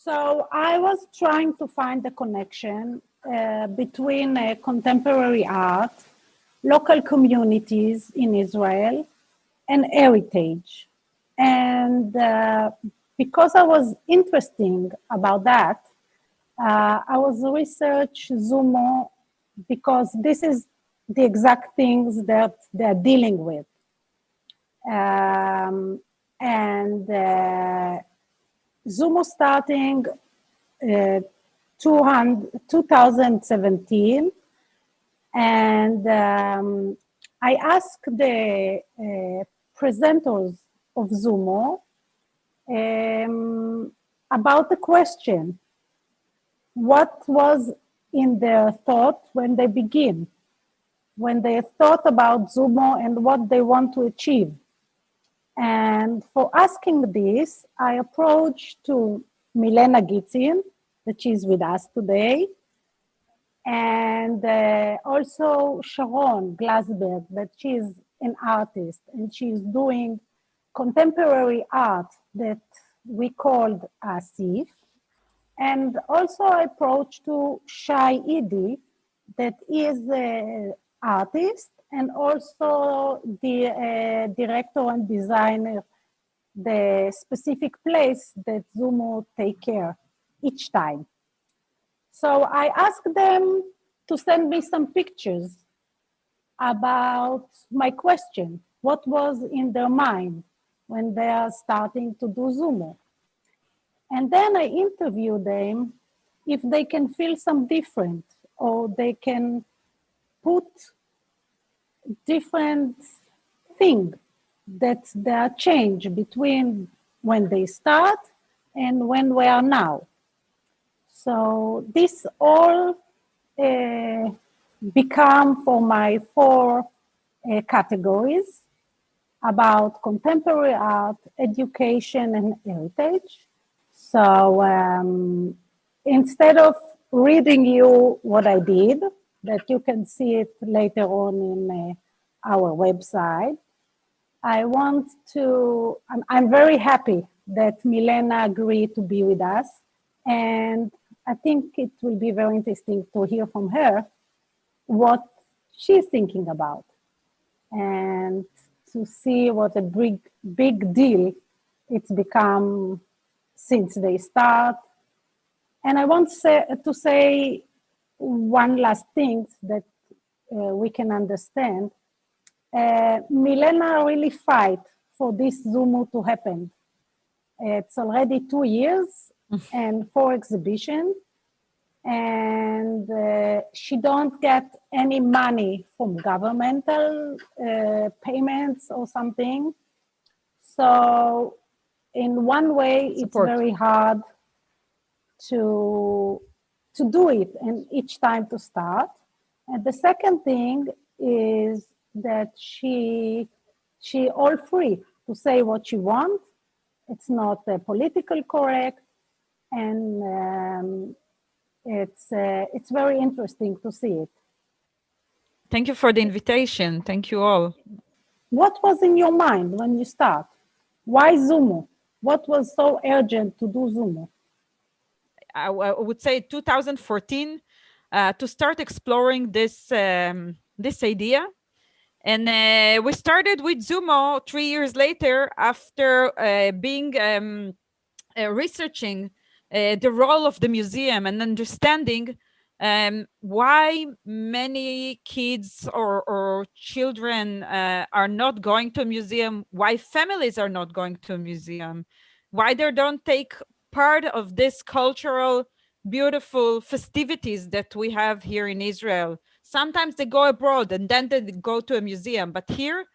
So I was trying to find the connection between contemporary art, local communities in Israel, and heritage. And because I was interested about that, I was research ZUMO because this is the exact things that they're dealing with. And ZUMO starting 2017, and I asked the presenters of ZUMO about the question, what was in their thought when they begin, when they thought about ZUMO and what they want to achieve. And for asking this, I approached to Milana Gitzin, that she's with us today, and also Sharon Glasberg, that she's an artist, and she's doing contemporary art that we called Asif. And also I approached to Shai Idi, that is an artist and also the director and designer, the specific place that ZUMO take care each time. So I asked them to send me some pictures about my question, what was in their mind when they are starting to do ZUMO. And then I interviewed them if they can feel some different or they can put different thing that there are change between when they start and when we are now. So this all become for my four categories about contemporary art, education, and heritage. So instead of reading you what I did, that you can see it later on in our website, I'm very happy that Milena agreed to be with us. And I think it will be very interesting to hear from her what she's thinking about and to see what a big deal it's become since they start. And I want to say one last thing that we can understand. Milena really fight for this ZUMO to happen. It's already 2 years and 4 exhibitions, and she don't get any money from governmental payments or something. So in one way, it's very hard to do it and each time to start. And the second thing is that she all free to say what she wants. It's not politically correct, and it's very interesting to see it. Thank you for the invitation. Thank you all. What was in your mind when you start? Why ZUMO? What was so urgent to do ZUMO? I would say 2014 to start exploring this this idea. And we started with ZUMO 3 years later after being researching the role of the museum and understanding why many kids or children are not going to a museum, why families are not going to a museum, why they don't take part of this cultural, beautiful festivities that we have here in Israel. Sometimes they go abroad and then they go to a museum, but here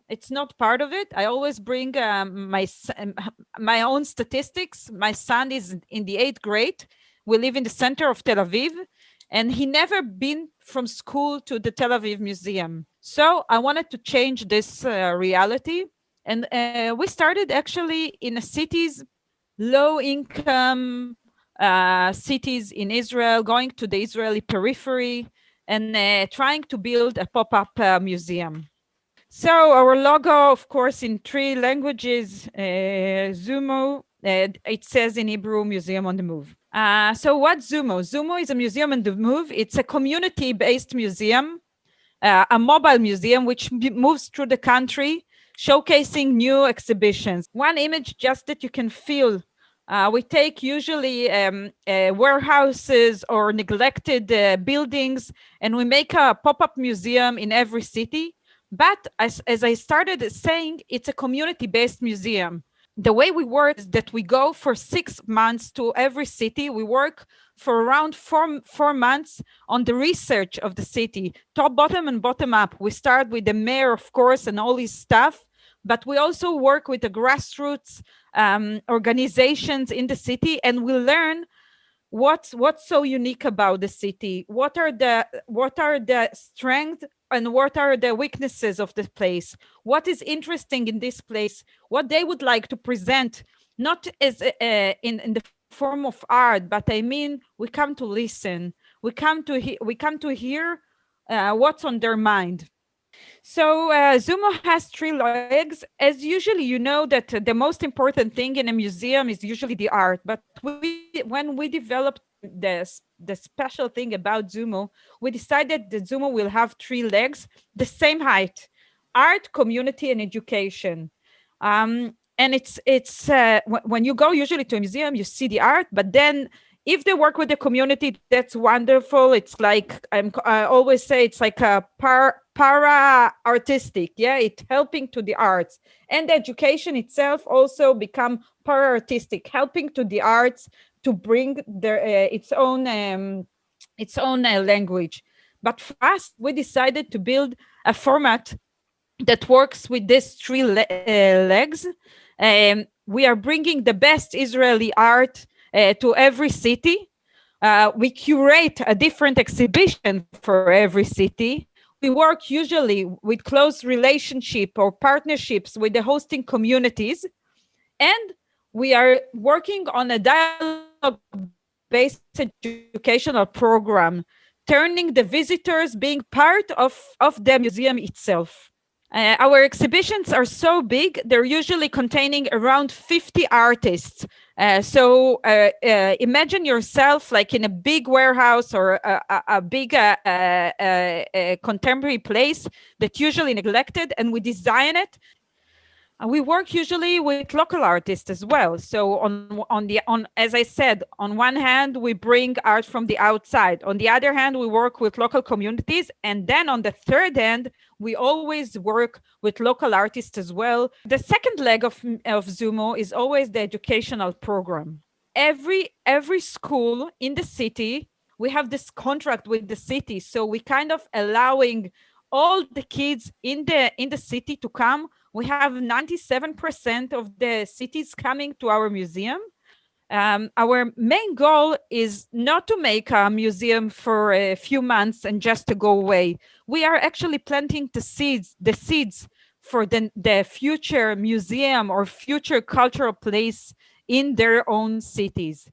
it's not part of it. I always bring my own statistics. My son is in the 8th grade. We live in the center of Tel Aviv, and he never been from school to the Tel Aviv Museum. So I wanted to change this reality. And we started actually in a cities, low income cities in Israel, going to the Israeli periphery and trying to build a pop-up museum. So our logo, of course, in 3 languages, ZUMO, It says in Hebrew, Museum on the Move. So what's ZUMO? ZUMO is a museum on the move. It's a community-based museum, a mobile museum which moves through the country, showcasing new exhibitions. One image just that you can feel. We take usually warehouses or neglected buildings, and we make a pop-up museum in every city. But as I started saying, it's a community-based museum. The way we work is that we go for 6 months to every city. We work for around four months on the research of the city, top, bottom, and bottom up. We start with the mayor, of course, and all his staff, but we also work with the grassroots organizations in the city, and we learn what's so unique about the city, what are the strengths and what are the weaknesses of the place, what is interesting in this place, what they would like to present, not as in the form of art, but I mean we come to listen, we come to hear what's on their mind. So ZUMO has 3 legs. As usually, you know that the most important thing in a museum is usually the art. But when we developed the special thing about ZUMO, we decided that ZUMO will have 3 legs, the same height: art, community, and education. And when you go usually to a museum, you see the art, but then if they work with the community, that's wonderful. It's like I always say, it's like a para artistic, yeah, it helping to the arts, and the education itself also become para artistic, helping to the arts to bring their its own language. But for us, we decided to build a format that works with these 3 legs. We are bringing the best Israeli art to every city. We curate a different exhibition for every city. We work usually with close relationship or partnerships with the hosting communities. And we are working on a dialogue-based educational program, turning the visitors being part of the museum itself. Our exhibitions are so big, they're usually containing around 50 artists. Imagine yourself like in a big warehouse or a big contemporary place that usually neglected, and we design it. We work usually with local artists as well. So as I said, on one hand, we bring art from the outside. On the other hand, we work with local communities. And then on the third hand, we always work with local artists as well. The second leg of ZUMO is always the educational program. Every school in the city, we have this contract with the city. So we kind of allowing all the kids in the city to come. We have 97% of the cities coming to our museum. Our main goal is not to make a museum for a few months and just to go away. We are actually planting the seeds for the future museum or future cultural place in their own cities.